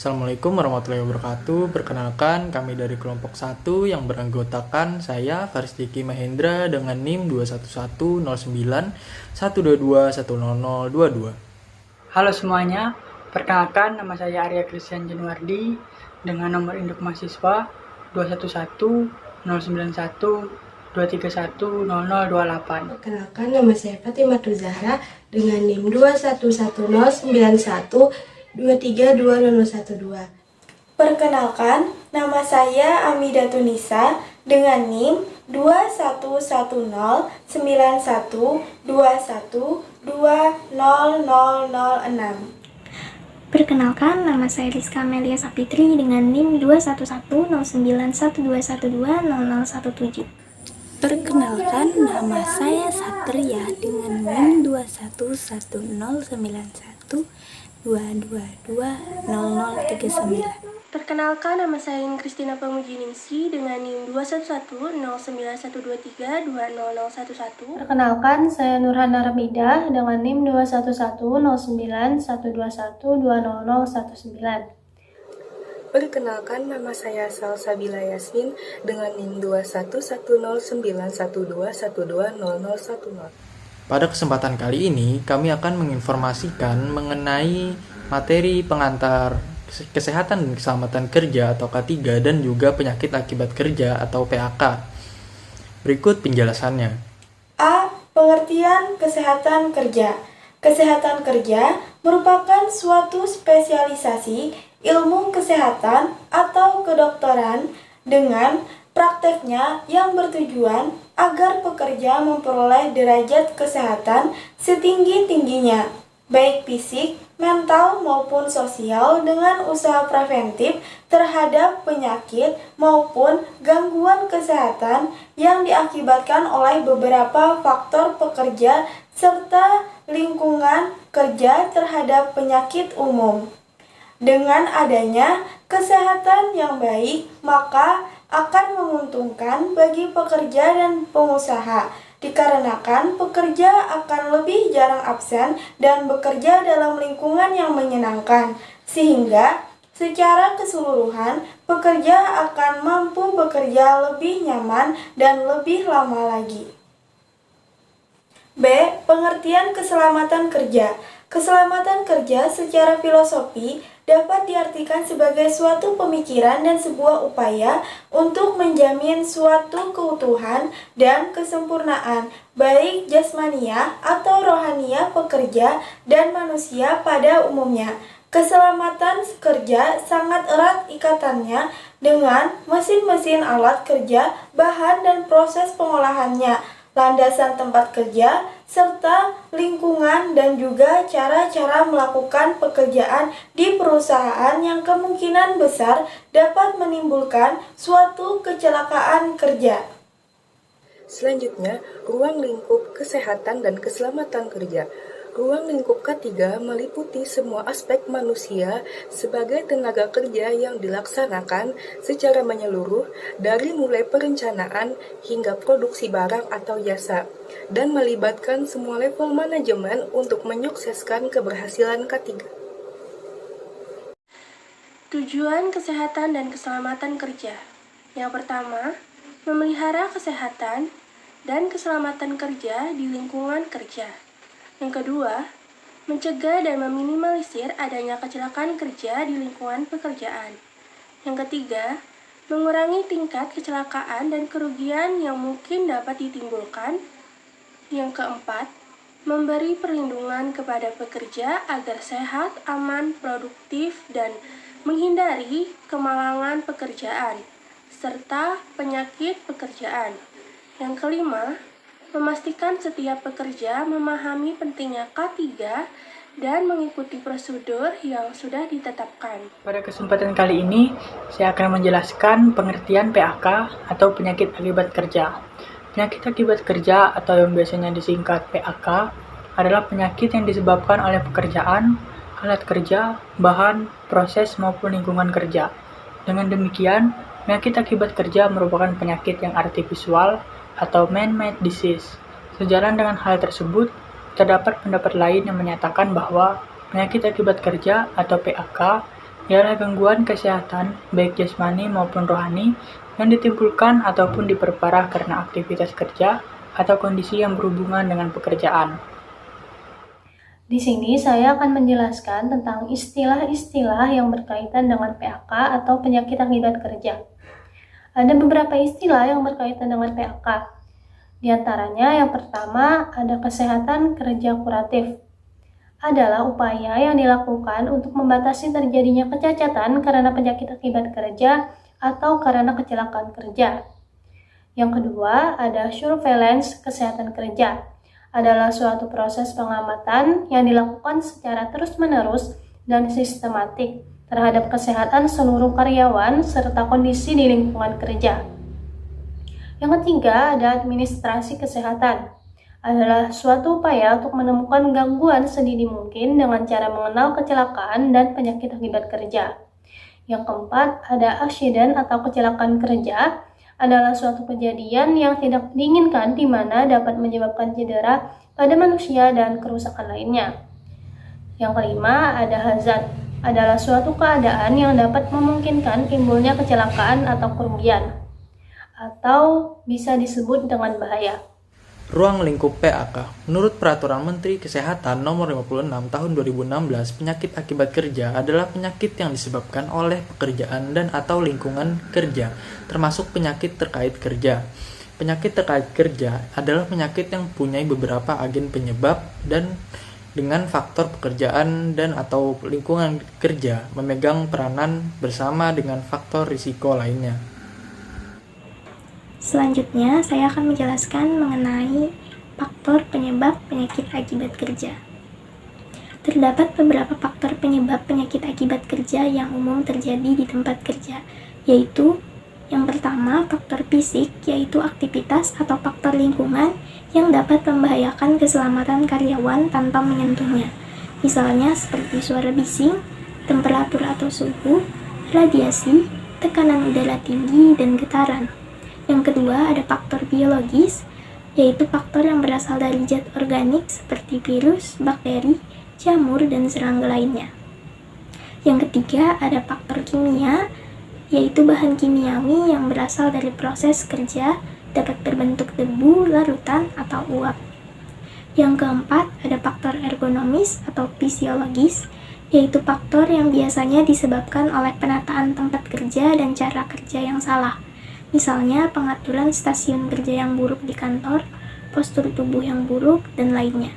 Assalamualaikum warahmatullahi wabarakatuh. Perkenalkan, kami dari kelompok 1 yang beranggotakan saya Faris Diki Mahendra dengan NIM 211099122100022. Halo semuanya, perkenalkan nama saya Arya Christian Januardi dengan nomor induk mahasiswa 2110912310028. Perkenalkan, nama saya Fatimah Zahra dengan NIM 2110912320012. Perkenalkan, nama saya Amidatun Nisa dengan NIM 2119121200006. Perkenalkan, nama saya Rizka Melia Sapitri dengan NIM 2110912120017. Perkenalkan, nama saya Satria dengan NIM 2119122200039. Perkenalkan, nama saya Kristina Pamujiningsi dengan NIM 211099123200011. Perkenalkan, saya Nurhana Ramidah dengan NIM 211099121200019. Perkenalkan, nama saya Salsabila Yasmin dengan NIM 211091212100010. Pada kesempatan kali ini, kami akan menginformasikan mengenai materi pengantar kesehatan dan keselamatan kerja atau K3 dan juga penyakit akibat kerja atau PAK. Berikut penjelasannya. A. Pengertian kesehatan kerja. Kesehatan kerja merupakan suatu spesialisasi ilmu kesehatan atau kedokteran dengan prakteknya yang bertujuan agar pekerja memperoleh derajat kesehatan setinggi-tingginya, baik fisik, mental maupun sosial dengan usaha preventif terhadap penyakit maupun gangguan kesehatan yang diakibatkan oleh beberapa faktor pekerja serta lingkungan kerja terhadap penyakit umum. Dengan adanya kesehatan yang baik, maka akan menguntungkan bagi pekerja dan pengusaha, dikarenakan pekerja akan lebih jarang absen dan bekerja dalam lingkungan yang menyenangkan, sehingga secara keseluruhan pekerja akan mampu bekerja lebih nyaman dan lebih lama lagi. B. Pengertian keselamatan kerja. Keselamatan kerja secara filosofi dapat diartikan sebagai suatu pemikiran dan sebuah upaya untuk menjamin suatu keutuhan dan kesempurnaan, baik jasmaniah atau rohaniah pekerja dan manusia pada umumnya. Keselamatan kerja sangat erat ikatannya dengan mesin-mesin alat kerja, bahan dan proses pengolahannya, landasan tempat kerja, serta lingkungan dan juga cara-cara melakukan pekerjaan di perusahaan yang kemungkinan besar dapat menimbulkan suatu kecelakaan kerja. Selanjutnya, ruang lingkup kesehatan dan keselamatan kerja. Ruang lingkup K3 meliputi semua aspek manusia sebagai tenaga kerja yang dilaksanakan secara menyeluruh dari mulai perencanaan hingga produksi barang atau jasa, dan melibatkan semua level manajemen untuk menyukseskan keberhasilan K3. Tujuan kesehatan dan keselamatan kerja. Yang pertama, memelihara kesehatan dan keselamatan kerja di lingkungan kerja. Yang kedua, mencegah dan meminimalisir adanya kecelakaan kerja di lingkungan pekerjaan. Yang ketiga, mengurangi tingkat kecelakaan dan kerugian yang mungkin dapat ditimbulkan. Yang keempat, memberi perlindungan kepada pekerja agar sehat, aman, produktif, dan menghindari kemalangan pekerjaan, serta penyakit pekerjaan. Yang kelima, memastikan setiap pekerja memahami pentingnya K3 dan mengikuti prosedur yang sudah ditetapkan. Pada kesempatan kali ini, saya akan menjelaskan pengertian PAK atau penyakit akibat kerja. Penyakit akibat kerja atau yang biasanya disingkat PAK adalah penyakit yang disebabkan oleh pekerjaan, alat kerja, bahan, proses maupun lingkungan kerja. Dengan demikian, penyakit akibat kerja merupakan penyakit yang artifisial atau man-made disease. Sejalan dengan hal tersebut, terdapat pendapat lain yang menyatakan bahwa penyakit akibat kerja atau PAK ialah gangguan kesehatan baik jasmani maupun rohani yang ditimbulkan ataupun diperparah karena aktivitas kerja atau kondisi yang berhubungan dengan pekerjaan. Di sini saya akan menjelaskan tentang istilah-istilah yang berkaitan dengan PHK atau penyakit akibat kerja. Ada beberapa istilah yang berkaitan dengan PHK. Di antaranya yang pertama ada kesehatan kerja kuratif. Adalah upaya yang dilakukan untuk membatasi terjadinya kecacatan karena penyakit akibat kerja atau karena kecelakaan kerja. Yang kedua ada surveillance kesehatan kerja. Adalah suatu proses pengamatan yang dilakukan secara terus-menerus dan sistematik terhadap kesehatan seluruh karyawan serta kondisi di lingkungan kerja. Yang ketiga ada administrasi kesehatan. Adalah suatu upaya untuk menemukan gangguan sedini mungkin dengan cara mengenal kecelakaan dan penyakit akibat kerja. Yang keempat ada aksiden atau kecelakaan kerja. Adalah suatu kejadian yang tidak diinginkan di mana dapat menyebabkan cedera pada manusia dan kerusakan lainnya. Yang kelima ada hazard. Adalah suatu keadaan yang dapat memungkinkan timbulnya kecelakaan atau kerugian, atau bisa disebut dengan bahaya. Ruang lingkup PHK. Menurut Peraturan Menteri Kesehatan Nomor 56 Tahun 2016, penyakit akibat kerja adalah penyakit yang disebabkan oleh pekerjaan dan atau lingkungan kerja, termasuk penyakit terkait kerja. Penyakit terkait kerja adalah penyakit yang mempunyai beberapa agen penyebab dan dengan faktor pekerjaan dan atau lingkungan kerja memegang peranan bersama dengan faktor risiko lainnya. Selanjutnya, saya akan menjelaskan mengenai faktor penyebab penyakit akibat kerja. Terdapat beberapa faktor penyebab penyakit akibat kerja yang umum terjadi di tempat kerja, yaitu yang pertama, faktor fisik, yaitu aktivitas atau faktor lingkungan yang dapat membahayakan keselamatan karyawan tanpa menyentuhnya. Misalnya seperti suara bising, temperatur atau suhu, radiasi, tekanan udara tinggi, dan getaran. Yang kedua, ada faktor biologis, yaitu faktor yang berasal dari zat organik seperti virus, bakteri, jamur, dan serangga lainnya. Yang ketiga, ada faktor kimia, yaitu bahan kimiawi yang berasal dari proses kerja, dapat berbentuk debu, larutan, atau uap. Yang keempat, ada faktor ergonomis atau fisiologis, yaitu faktor yang biasanya disebabkan oleh penataan tempat kerja dan cara kerja yang salah. Misalnya pengaturan stasiun kerja yang buruk di kantor, postur tubuh yang buruk, dan lainnya.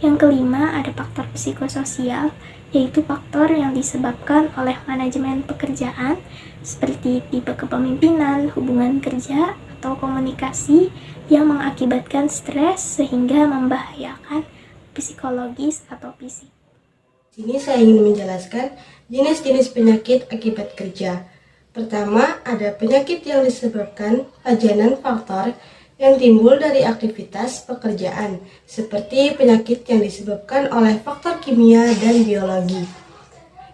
Yang kelima ada faktor psikososial, yaitu faktor yang disebabkan oleh manajemen pekerjaan seperti tipe kepemimpinan, hubungan kerja, atau komunikasi yang mengakibatkan stres sehingga membahayakan psikologis atau fisik. Di sini saya ingin menjelaskan jenis-jenis penyakit akibat kerja. Pertama, ada penyakit yang disebabkan pajanan faktor yang timbul dari aktivitas pekerjaan, seperti penyakit yang disebabkan oleh faktor kimia dan biologi.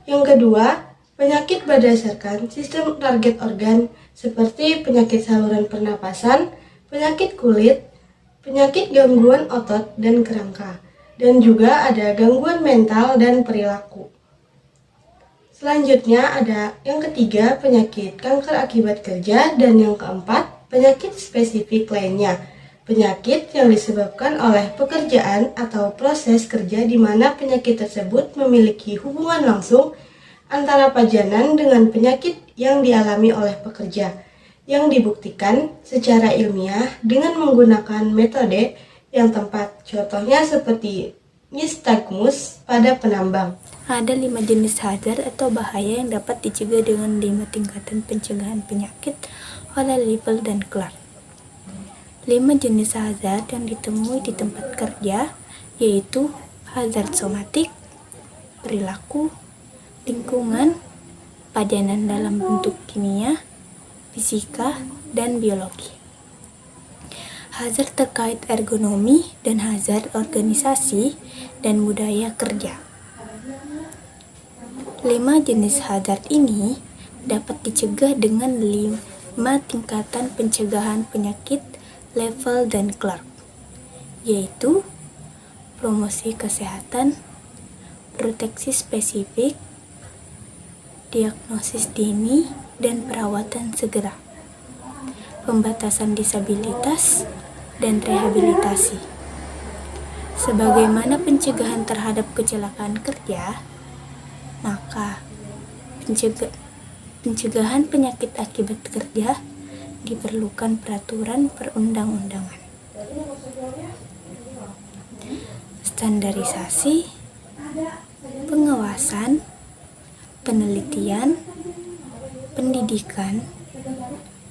Yang kedua, penyakit berdasarkan sistem target organ, seperti penyakit saluran pernapasan, penyakit kulit, penyakit gangguan otot dan kerangka, dan juga ada gangguan mental dan perilaku. Selanjutnya ada yang ketiga, penyakit kanker akibat kerja, dan yang keempat, penyakit spesifik lainnya. Penyakit yang disebabkan oleh pekerjaan atau proses kerja di mana penyakit tersebut memiliki hubungan langsung antara pajanan dengan penyakit yang dialami oleh pekerja, yang dibuktikan secara ilmiah dengan menggunakan metode yang tepat. Contohnya seperti nystagmus pada penambang. Ada 5 jenis hazard atau bahaya yang dapat dicegah dengan 5 tingkatan pencegahan penyakit oleh Lippel dan Clark. 5 jenis hazard yang ditemui di tempat kerja yaitu hazard somatik, perilaku, lingkungan, pajanan dalam bentuk kimia, fisika, dan biologi. Hazard terkait ergonomi dan hazard organisasi dan budaya kerja. 5 jenis hazard ini dapat dicegah dengan 5 tingkatan pencegahan penyakit Lippel dan Clark, yaitu promosi kesehatan, proteksi spesifik, diagnosis dini dan perawatan segera, pembatasan disabilitas, dan rehabilitasi. Sebagaimana pencegahan terhadap kecelakaan kerja, maka pencegahan penyakit akibat kerja diperlukan peraturan perundang-undangan. Standarisasi, pengawasan, penelitian, pendidikan,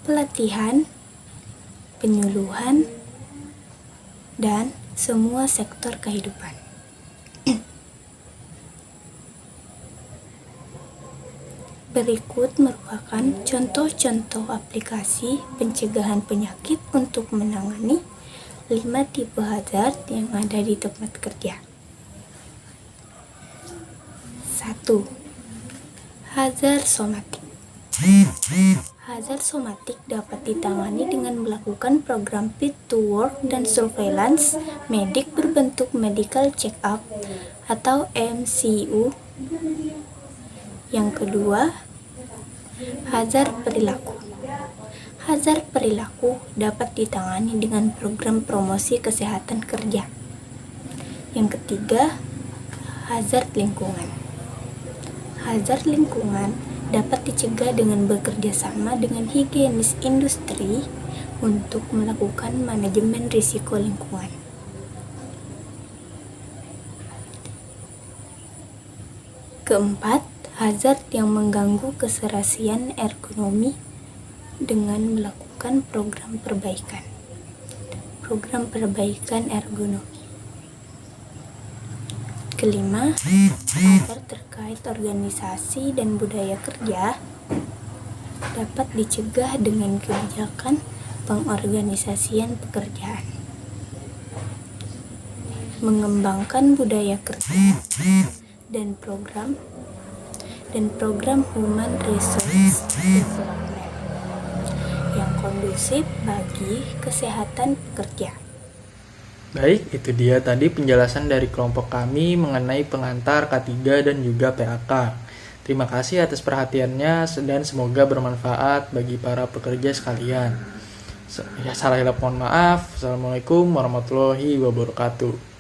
pelatihan, penyuluhan, dan semua sektor kehidupan. Berikut merupakan contoh-contoh aplikasi pencegahan penyakit untuk menangani 5 tipe hazard yang ada di tempat kerja. 1. Hazard somatik. Hazard somatik dapat ditangani dengan melakukan program fit to work dan surveillance medik berbentuk medical check-up atau MCU. Yang kedua, hazard perilaku. Hazard perilaku dapat ditangani dengan program promosi kesehatan kerja. Yang ketiga, hazard lingkungan. Hazard lingkungan dapat dicegah dengan bekerja sama dengan higienis industri untuk melakukan manajemen risiko lingkungan. Keempat, hazard yang mengganggu keserasian ergonomi dengan melakukan program perbaikan. Program perbaikan ergonomi. Kelima, hazard terkait organisasi dan budaya kerja dapat dicegah dengan kebijakan pengorganisasian pekerjaan. Mengembangkan budaya kerja dan program human resource development yang kondusif bagi kesehatan pekerja. Baik, itu dia tadi penjelasan dari kelompok kami mengenai pengantar K3 dan juga PAK. Terima kasih atas perhatiannya dan semoga bermanfaat bagi para pekerja sekalian. Salah hilap mohon maaf. Assalamualaikum warahmatullahi wabarakatuh.